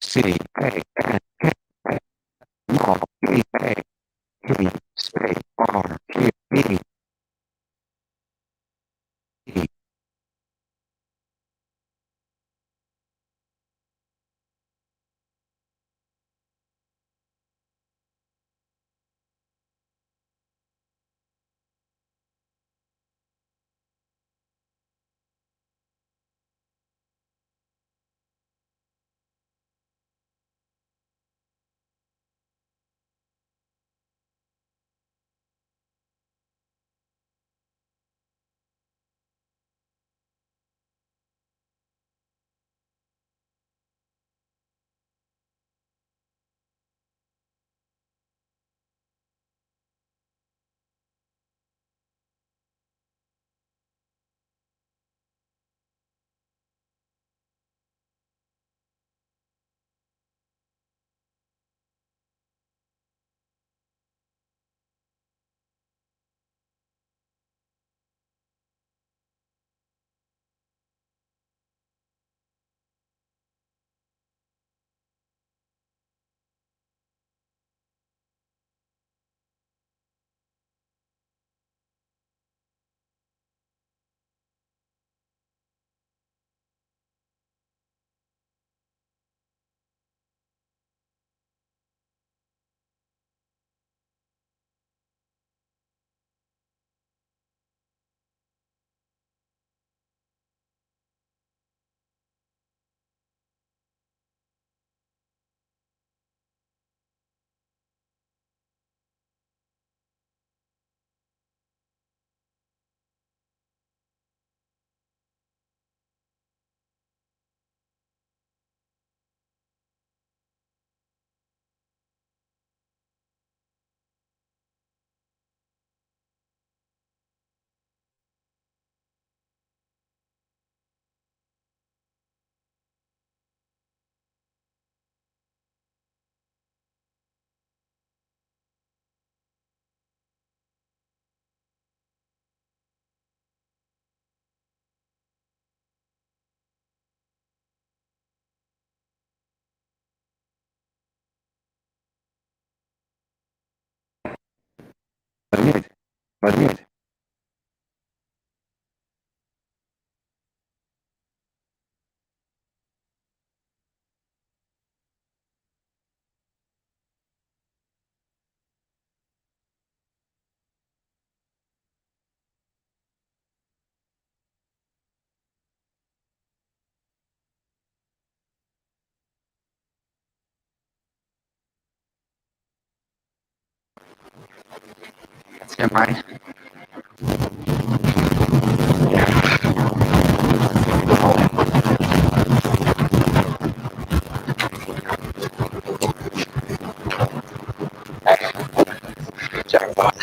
Space R Q E E. Unmute. Unmute. Am I? Jackpot.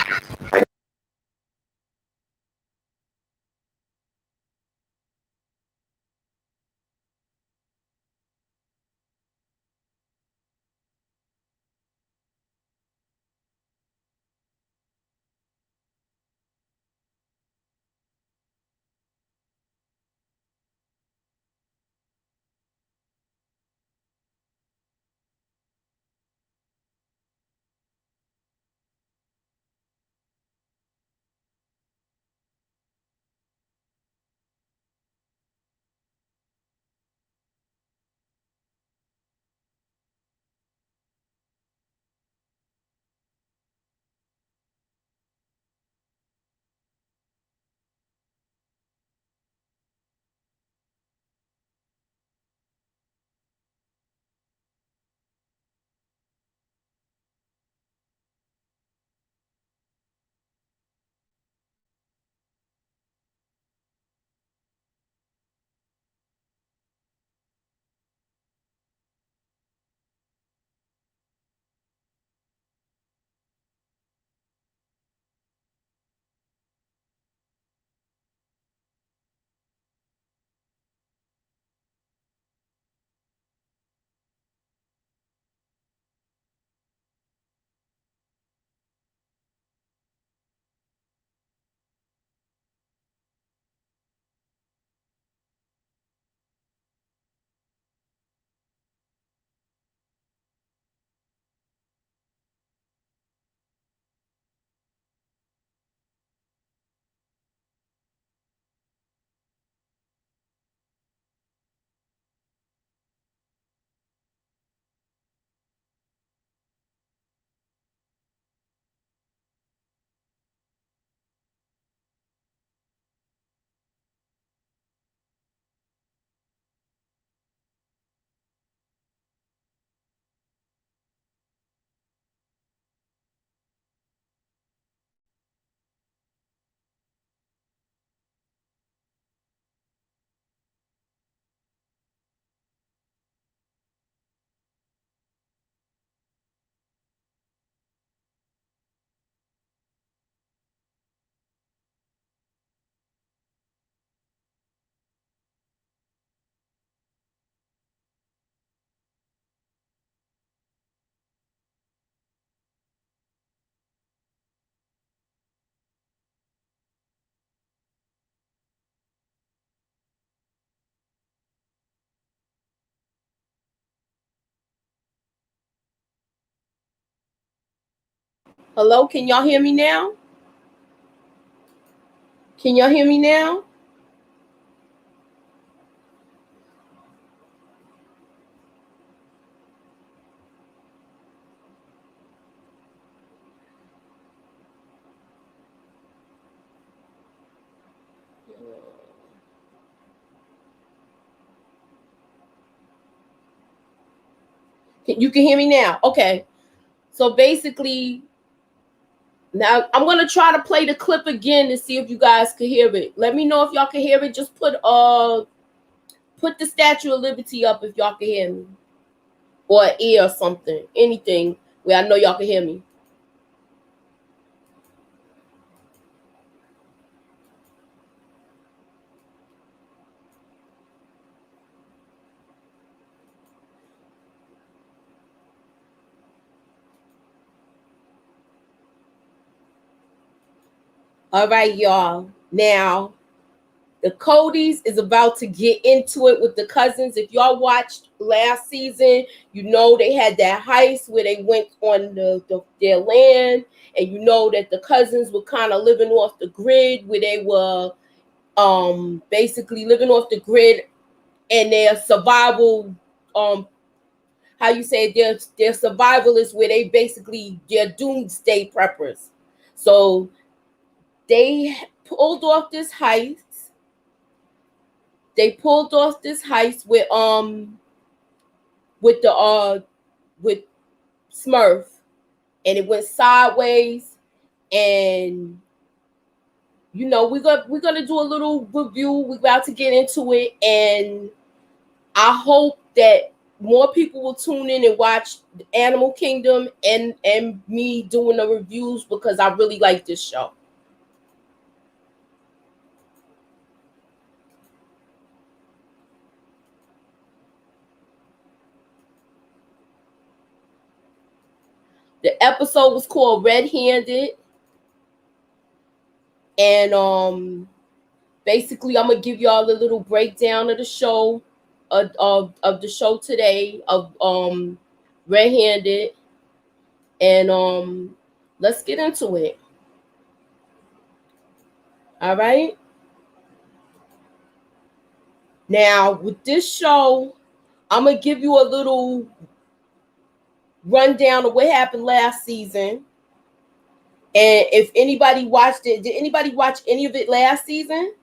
Hello, can y'all hear me now? Can y'all hear me now? You can hear me now. Okay. So basically, now I'm gonna try to play the clip again to see if you guys can hear it. Let me know if y'all can hear it. Just put the Statue of Liberty up if y'all can hear me. Or ear or something. Anything where I know y'all can hear me. All right, y'all. Now the Codys is about to get into it with the cousins. If y'all watched last season, you know they had that heist where they went on their land, and you know that the cousins were kind of living off the grid, where they were basically living off the grid, and their survival how you say their survival is where they basically they're doomsday preppers. So they pulled off this heist. They pulled off this heist with the with Smurf, and it went sideways. And you know we're gonna do a little review. We're about to get into it, and I hope that more people will tune in and watch Animal Kingdom and me doing the reviews, because I really like this show. The episode was called Red Handed, and basically I'm gonna give y'all a little breakdown of the show, of the show today, of Red Handed, and let's get into it. All right. Now with this show, I'm gonna give you a little rundown of what happened last season. And if anybody watched it, did anybody watch any of it last season?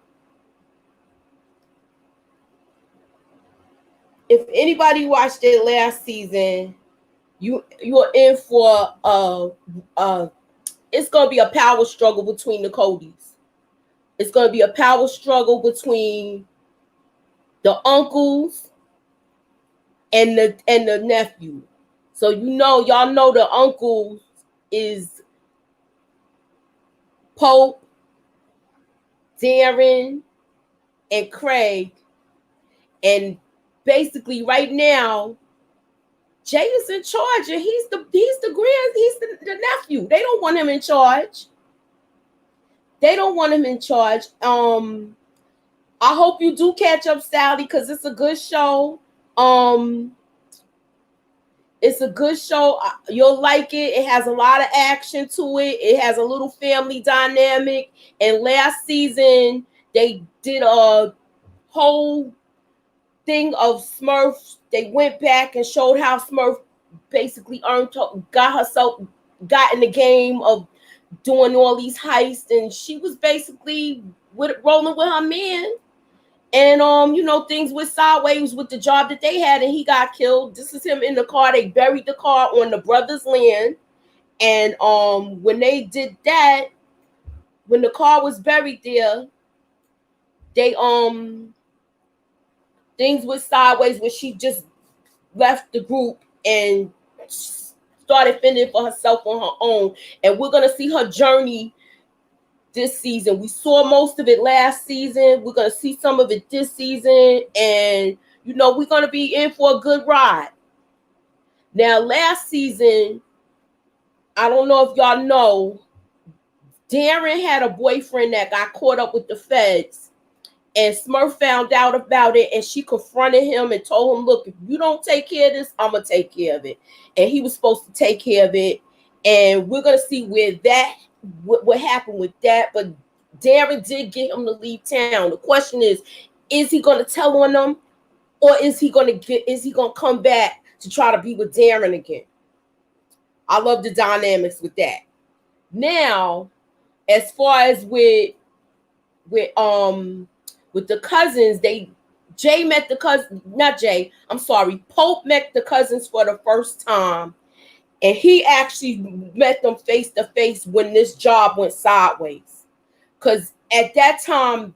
If anybody watched it last season, you're in for it's gonna be a power struggle between the Codys. It's gonna be a power struggle between the uncles and the nephew. So y'all know the uncle is Pope, Darren, and Craig. And basically right now, Jay is in charge, and he's the nephew. They don't want him in charge. They don't want him in charge. I hope you do catch up, Sally, because it's a good show. It's a good show. You'll like it. It has a lot of action to it. It has a little family dynamic. And last season, they did a whole thing of Smurf. They went back and showed how Smurf basically got in the game of doing all these heists, and she was basically rolling with her man. And things went sideways with the job that they had, and he got killed. This is him in the car. They buried the car on the brother's land. And when they did that, when the car was buried there, they things went sideways when she just left the group and started fending for herself on her own. And we're gonna see her journey this season. We saw most of it last season. We're gonna see some of it this season, and we're gonna be in for a good ride. Now, last season, I don't know if y'all know, Darren had a boyfriend that got caught up with the feds, and Smurf found out about it, and she confronted him and told him, look, if you don't take care of this, I'm gonna take care of it. And he was supposed to take care of it, And we're gonna see where that what happened with that. But Darren did get him to leave town. The question is he gonna tell on them, or is he gonna come back to try to be with Darren again? I love the dynamics with that. Now, as far as with the cousins, Jay met the cousin, not Jay, I'm sorry, Pope met the cousins for the first time, and he actually met them face to face when this job went sideways. Because at that time,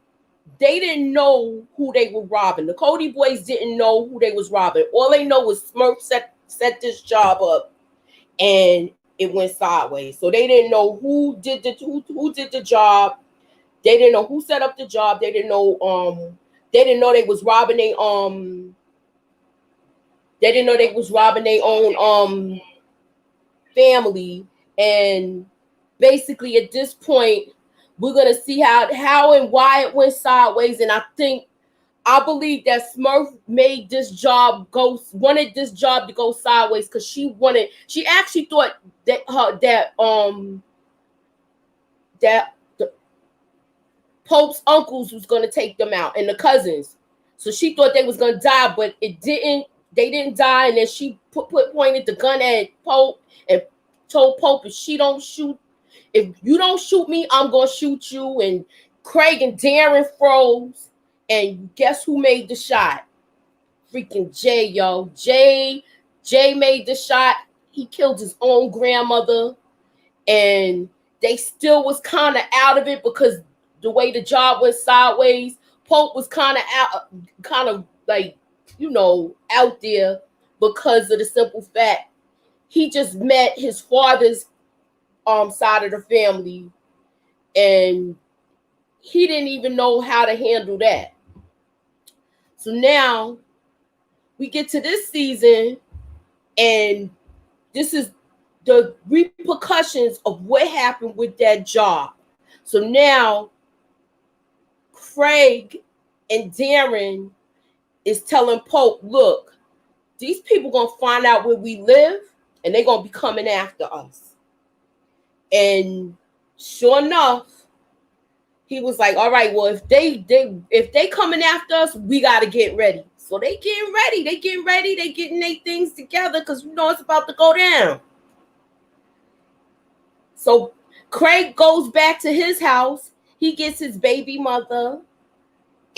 they didn't know who they were robbing. The Cody boys didn't know who they was robbing. All they know was Smurf set this job up, and it went sideways. So they didn't know who did the job. They didn't know who set up the job. They didn't know they was robbing they didn't know they was robbing their own family. And basically at this point, we're gonna see how and why it went sideways. And I believe that Smurf wanted this job to go sideways because she actually thought that the Pope's uncles was gonna take them out and the cousins. So she thought they was gonna die, but it didn't. They didn't die, and then she pointed the gun at Pope and told Pope, if you don't shoot me, I'm gonna shoot you. And Craig and Darren froze, and guess who made the shot? Freaking Jay, yo. Jay made the shot. He killed his own grandmother, and they still was kind of out of it because the way the job went sideways. Pope was kind of like, out there because of the simple fact he just met his father's side of the family, and he didn't even know how to handle that. So now we get to this season, and this is the repercussions of what happened with that job. So now Craig and Darren is telling Pope, look, these people gonna find out where we live, and they're gonna be coming after us. And sure enough, he was like, all right, well, if they coming after us, we gotta get ready. So they getting ready. They getting their things together because it's about to go down. So Craig goes back to his house. He gets his baby mother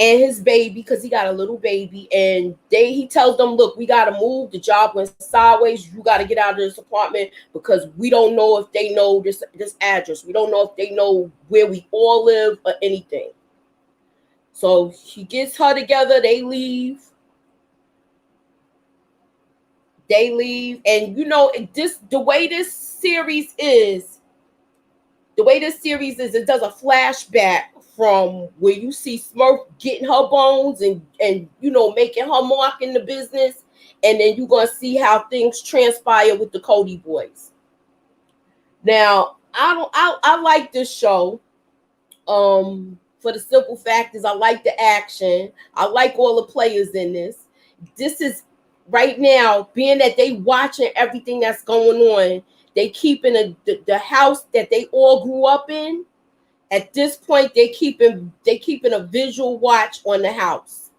and his baby, because he got a little baby, and he tells them, look, we got to move. The job went sideways. You got to get out of this apartment because we don't know if they know this address. We don't know if they know where we all live or anything. So he gets her together. They leave. And the way this series is, it does a flashback from where you see Smurf getting her bones and making her mark in the business, and then you're gonna see how things transpire with the Cody boys. Now, I like this show. For the simple fact is I like the action. I like all the players in this. This is right now, being that they watching everything that's going on, they keeping the house that they all grew up in. At this point, they keeping a visual watch on the house.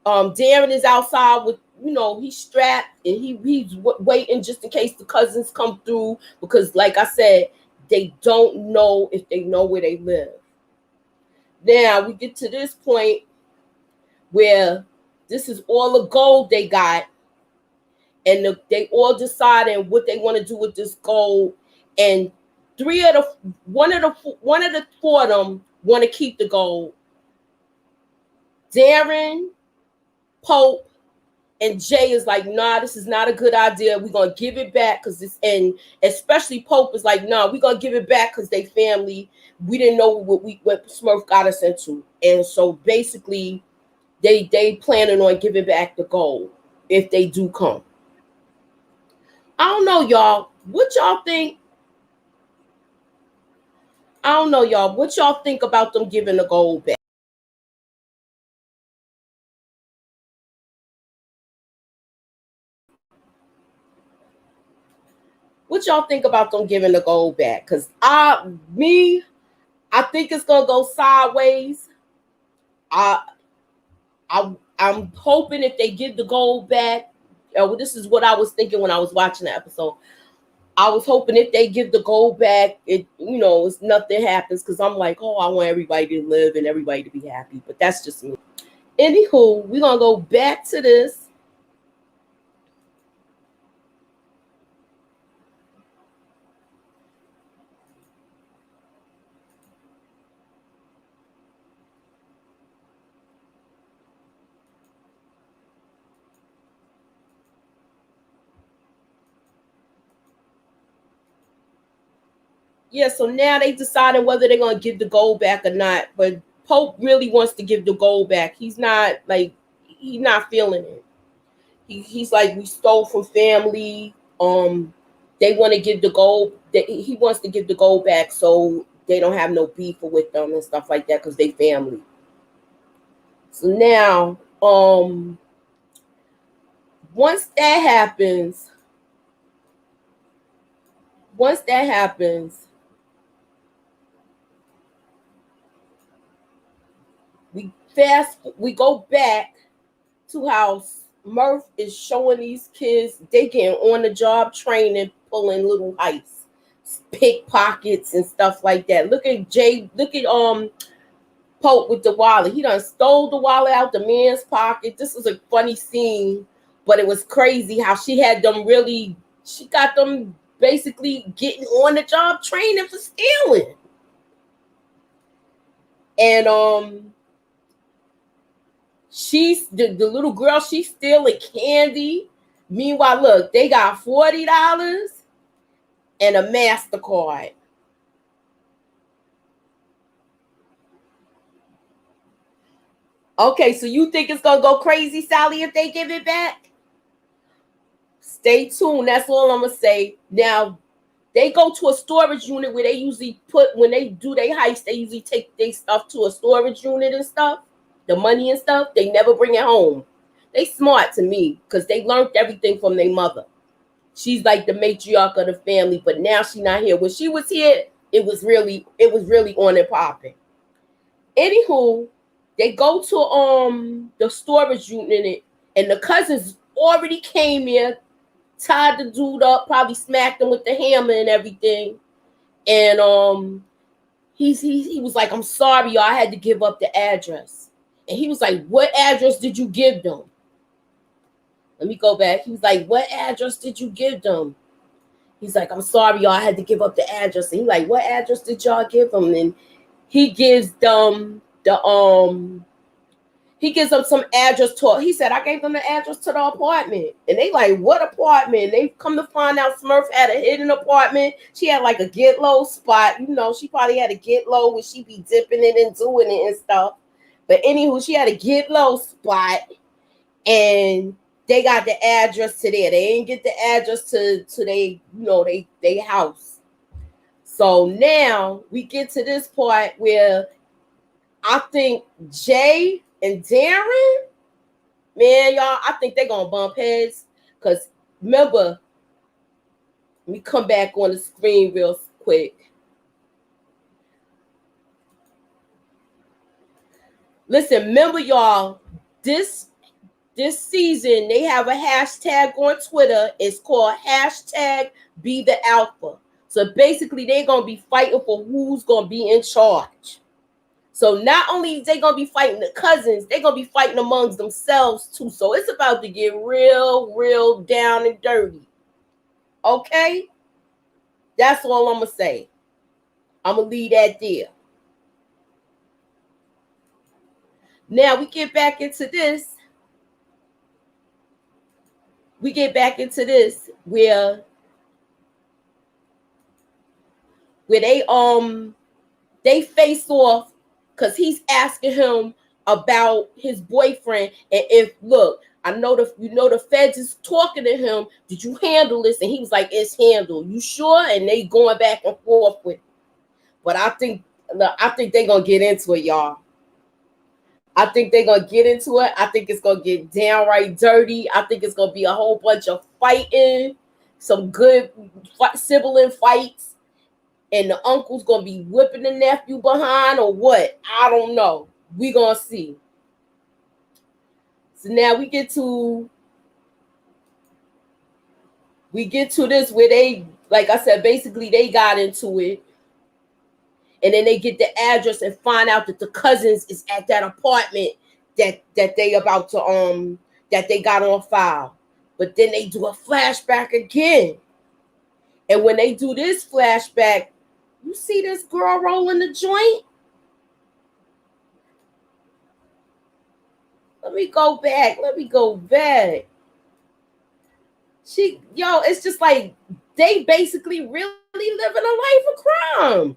Darren is outside with, he's strapped, and he's waiting just in case the cousins come through, because like I said, they don't know if they know where they live. Now we get to this point where this is all the gold they got, and they all deciding what they want to do with this gold. And one of the four of them want to keep the gold. Darren, Pope, and Jay is like, nah, this is not a good idea. We're gonna give it back and especially Pope is like, nah, we're gonna give it back because they family. We didn't know what Smurf got us into. And so basically they planning on giving back the gold if they do come. I don't know, y'all. What y'all think? What y'all think about them giving the gold back? what y'all think about them giving the gold back? Because I think it's gonna go sideways. I'm hoping if they give the gold back, this is what I was thinking when I was watching the episode. I was hoping if they give the gold back, it's nothing happens, because I'm like, oh, I want everybody to live and everybody to be happy. But that's just me. Anywho, we're gonna go back to this. Yeah, so now they decided whether they're gonna give the gold back or not. But Pope really wants to give the gold back. He's not feeling it. He's like, we stole from family. They want to give the gold. He wants to give the gold back so they don't have no beef with them and stuff like that, because they family. So now, once that happens, we go back to how Murph is showing these kids they getting on the job training, pulling little heists, pickpockets and stuff like that. Look at Pope with the wallet. He done stole the wallet out the man's pocket. This was a funny scene, but it was crazy how she got them basically getting on the job training for stealing. And she's the little girl, she's stealing candy. Meanwhile, look, they got $40 and a MasterCard. Okay, so you think it's gonna go crazy, Sally, if they give it back? Stay tuned. That's all I'm gonna say. Now, they go to a storage unit where they usually when they do their heist, they usually take their stuff to a storage unit and stuff. The money and stuff, they never bring it home. They smart to me, because they learned everything from their mother. She's like the matriarch of the family, but now she's not here. When she was here, it was really on and popping. Anywho, they go to the storage unit, and the cousins already came here, tied the dude up, probably smacked him with the hammer and everything. And he was like, I'm sorry, y'all, I had to give up the address. And he was like, what address did you give them? Let me go back. He was like, what address did you give them? He's like, I'm sorry, y'all, I had to give up the address. And he's like, what address did y'all give them? And he gives them some address to, he said, I gave them the address to the apartment. And they like, what apartment? And they come to find out Smurf had a hidden apartment. She had like a get low spot. She probably had a get low where she be dipping it and doing it and stuff. But anywho, she had a get low spot, and they got the address to there. They ain't get the address to they house. So now we get to this part where I think Jay and Darren, man, y'all, I think they're gonna bump heads. Because remember, let me come back on the screen real quick. Listen, remember, y'all, this season, they have a hashtag on Twitter. It's called #BeTheAlpha. So basically, they're going to be fighting for who's going to be in charge. So not only is they going to be fighting the cousins, they're going to be fighting amongst themselves too. So it's about to get real, real down and dirty. Okay? That's all I'm going to say. I'm going to leave that there. Now we get back into this. Where they face off, because he's asking him about his boyfriend, and I know the feds is talking to him. Did you handle this? And he was like, it's handled. You sure? And they going back and forth with it. But I think they're gonna get into it, y'all. I think they're going to get into it. I think it's going to get downright dirty. I think it's going to be a whole bunch of fighting. some good sibling fights, and the uncle's gonna be whipping the nephew behind, or what? I don't know. We gonna see. So now we get to this where they, like I said, basically they got into it, and then they get the address and find out that the cousins is at that apartment that they about to that they got on file. But then they do a flashback again, and when they do this flashback, you see this girl rolling the joint. Let me go back. It's just like they basically really living a life of crime.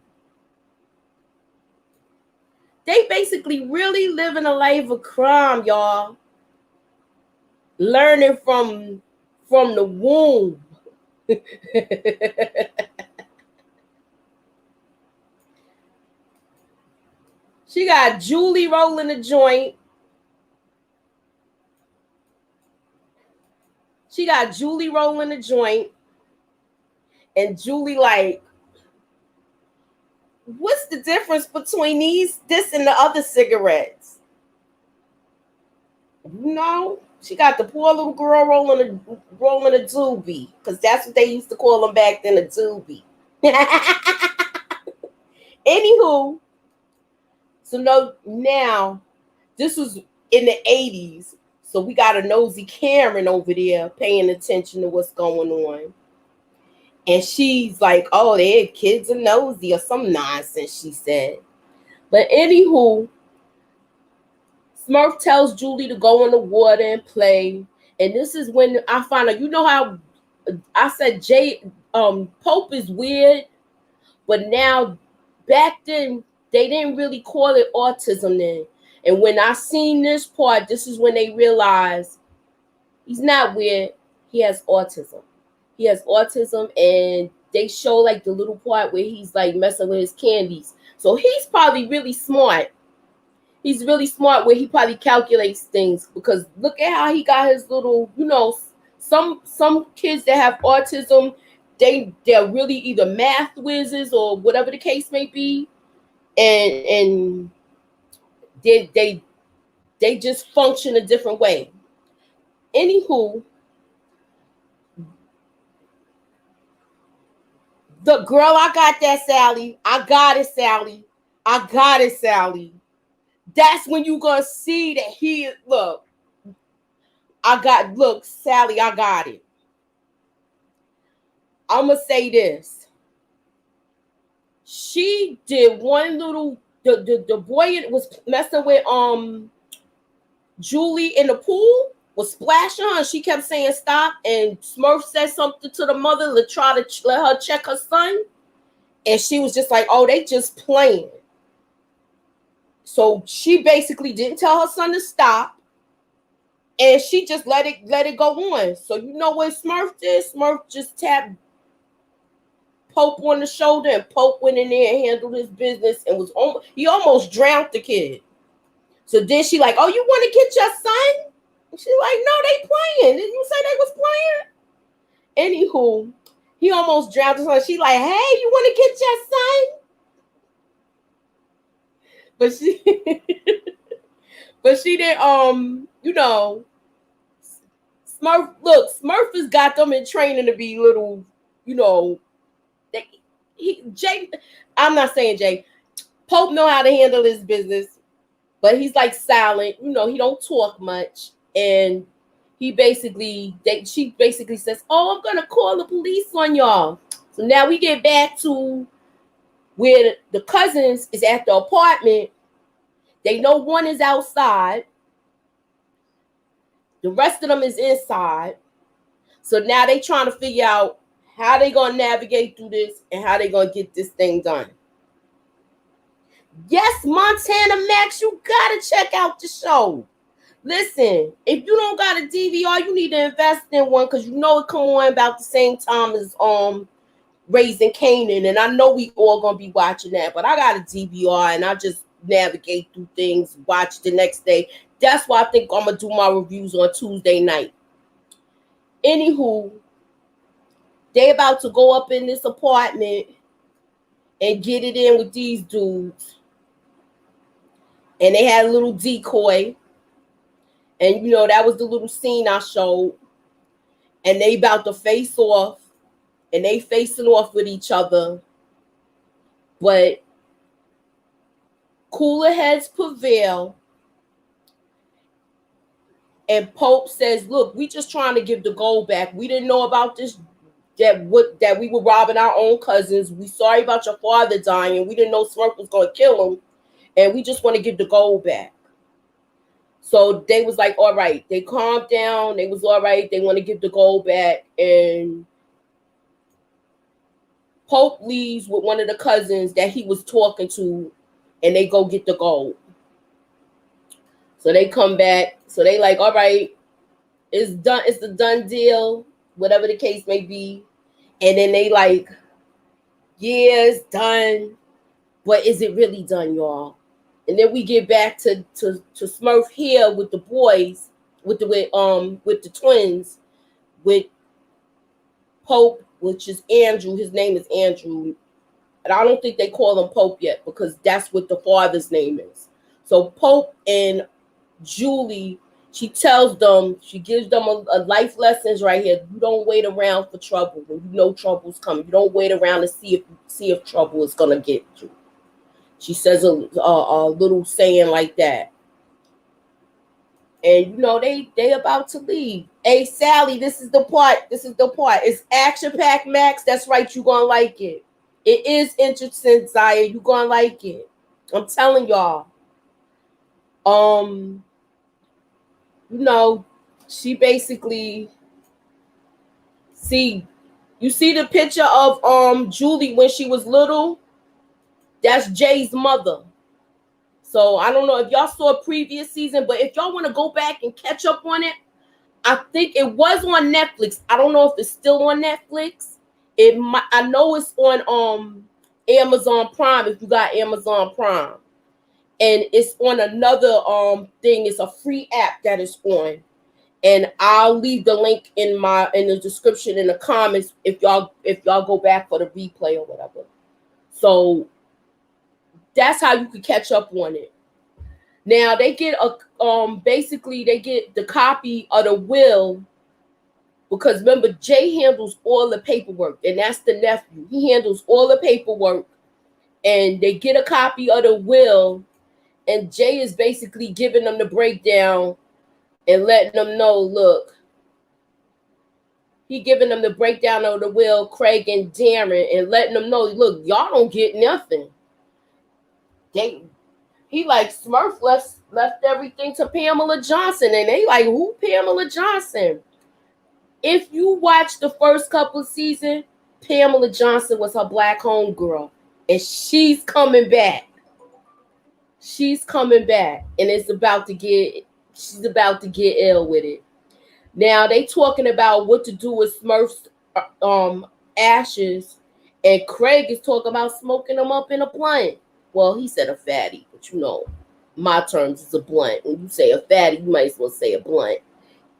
They basically really living a life of crime, y'all. Learning from the womb. She got Julie rolling the joint. And Julie like, what's the difference between this and the other cigarettes? You know, she got the poor little girl rolling a doobie, because that's what they used to call them back then, a doobie. Anywho, so now this was in the 80s, so we got a nosy Karen over there paying attention to what's going on. And she's like, oh, their kids are nosy or some nonsense, she said. But anywho, Smurf tells Julie to go in the water and play. And this is when I find out, you know how I said Pope is weird, but now back then they didn't really call it autism then. And when I seen this part, this is when they realized he's not weird, he has autism. And they show like the little part where he's like messing with his candies. So he's probably really smart. He's really smart where he probably calculates things, because look at how he got his little, some kids that have autism, they're really either math whizzes or whatever the case may be. And they just function a different way. Anywho, the girl, I got that, Sally. I got it, Sally. That's when you gonna see that Sally, I got it. I'm gonna say this. She did one little, the boy was messing with Julie in the pool, was splashing her, and she kept saying stop, and Smurf said something to the mother to try to let her check her son, and she was just like, oh, they just playing. So she basically didn't tell her son to stop, and she just let it go on. So you know what Smurf did? Smurf just tapped Pope on the shoulder, and Pope went in there and handled his business, and he almost drowned the kid. So then she like, oh, you want to get your son? And she's like, no, they playing. Didn't you say they was playing? Anywho, he almost drowned his son. She like, hey, you want to get your son? But she did, Smurf has got them in training to be little, I'm not saying Jay. Pope know how to handle his business, but he's like silent. He don't talk much, and she basically says, "Oh, I'm gonna call the police on y'all." So now we get back to where the cousins is at the apartment. They know one is outside. The rest of them is inside. So now they trying to figure out how they gonna navigate through this and how they gonna get this thing done. Yes, Montana Max, you gotta check out the show. Listen, if you don't got a DVR, you need to invest in one, because it come on about the same time as Raising Kanan, and I know we all gonna be watching that. But I got a DVR, and I just navigate through things, watch the next day. That's why I think I'm gonna do my reviews on Tuesday night. Anywho, They about to go up in this apartment and get it in with these dudes. And they had a little decoy. And, that was the little scene I showed. And they about to face off. And they facing off with each other. But cooler heads prevail. And Pope says, look, we just trying to give the gold back. We didn't know about this, that we were robbing our own cousins. We sorry about your father dying. We didn't know Smurf was going to kill him. And we just want to give the gold back. So they was like, all right. They calmed down. They was all right. They want to give the gold back. And Pope leaves with one of the cousins that he was talking to. And they go get the gold. So they come back. So they like, all right, it's done. It's a done deal, whatever the case may be. And then they like, yeah, it's done. But is it really done, y'all? And then we get back to Smurf here with the boys, with the twins, with Pope, which is Andrew. His name is Andrew. And I don't think they call him Pope yet because that's what the father's name is. So Pope and Julie, she tells them, she gives them a life lessons right here. You don't wait around for trouble when you know trouble's coming. You don't wait around to see if trouble is gonna get you. She says a little saying like that. And they about to leave. Hey Sally, this is the part. It's action-packed, Max. That's right, you gonna like it. It is interesting, Zaya. You gonna like it. I'm telling y'all. She basically you see the picture of Julie when she was little. That's Jay's mother. So I don't know if y'all saw a previous season, but if y'all want to go back and catch up on it, I think it was on Netflix. I don't know if it's still on Netflix. I know it's on Amazon Prime if you got Amazon Prime. And it's on another thing. It's a free app that is on. And I'll leave the link in the description in the comments if y'all go back for the replay or whatever. So that's how you can catch up on it. Now they get basically they get the copy of the will, because remember Jay handles all the paperwork, and that's the nephew. He handles all the paperwork, and they get a copy of the will, and Jay is basically giving them the breakdown and letting them know, look, he giving them the breakdown of the will, Craig and Darren, and letting them know, look, y'all don't get nothing. He like Smurf left everything to Pamela Johnson, and they like, who Pamela Johnson? If you watch the first couple of seasons, Pamela Johnson was her black homegirl, and she's coming back. She's coming back, and she's about to get ill with it. Now they talking about what to do with Smurf's ashes, and Craig is talking about smoking them up in a blunt. Well, he said a fatty, but my terms is a blunt. When you say a fatty, you might as well say a blunt.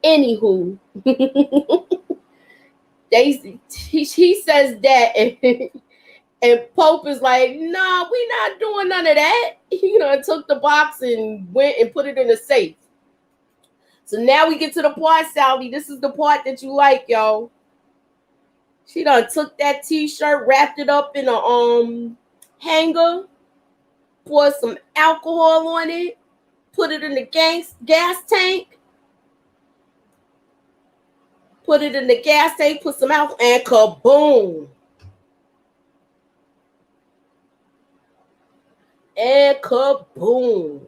Anywho, he says that, and Pope is like, nah, we not doing none of that. Took the box and went and put it in the safe. So now we get to the part, Sally. This is the part that you like, yo. She done took that t-shirt, wrapped it up in a hanger, poured some alcohol on it, put it in the gas tank, put some alcohol, and kaboom. And kaboom.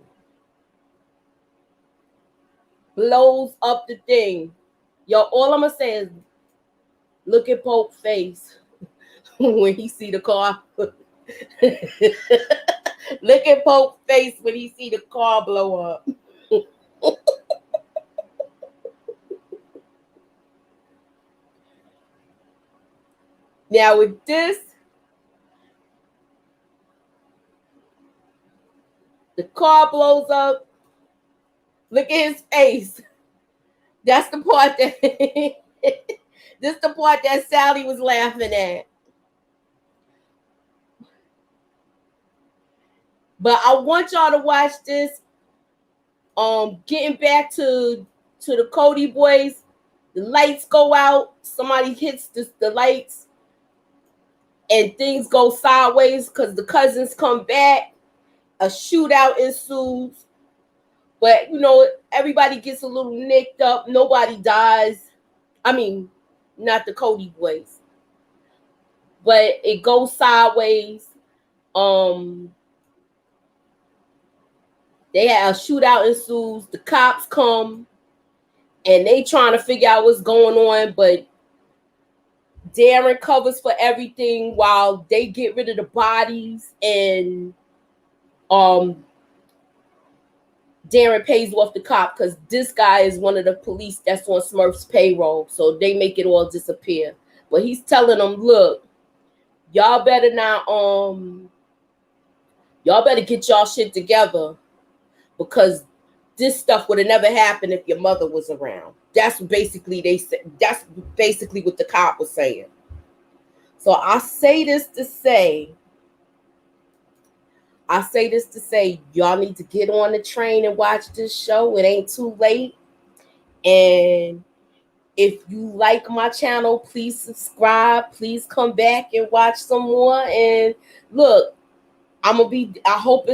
Blows up the thing. Yo, all I'm going to say is look at Pope's face when he see the car. Look at Pope's face when he see the car blow up. Now with this, the car blows up. Look at his face. That's the part that This the part that Sally was laughing at. But I want y'all to watch this. Getting back to the Cody boys, the lights go out. Somebody hits the lights, and things go sideways because the cousins come back. A shootout ensues, but you know everybody gets a little nicked up. Nobody dies. I mean, not the Cody boys, but it goes sideways. They have a shootout ensues. The cops come and they trying to figure out what's going on, but Darren covers for everything while they get rid of the bodies, and Darren pays off the cop because this guy is one of the police that's on Smurf's payroll, so they make it all disappear. But he's telling them, look, y'all better not y'all better get y'all shit together, because this stuff would have never happened if your mother was around. That's basically that's basically what the cop was saying. So I say this to say, y'all need to get on the train and watch this show. It ain't too late. And if you like my channel, please subscribe. Please come back and watch some more. And look, I hope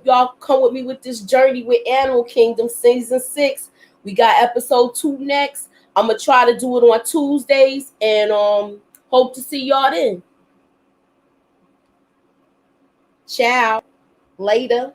y'all come with me with this journey with Animal Kingdom season 6. We got episode 2 next. I'm gonna try to do it on Tuesdays, and hope to see y'all then. Ciao. Later.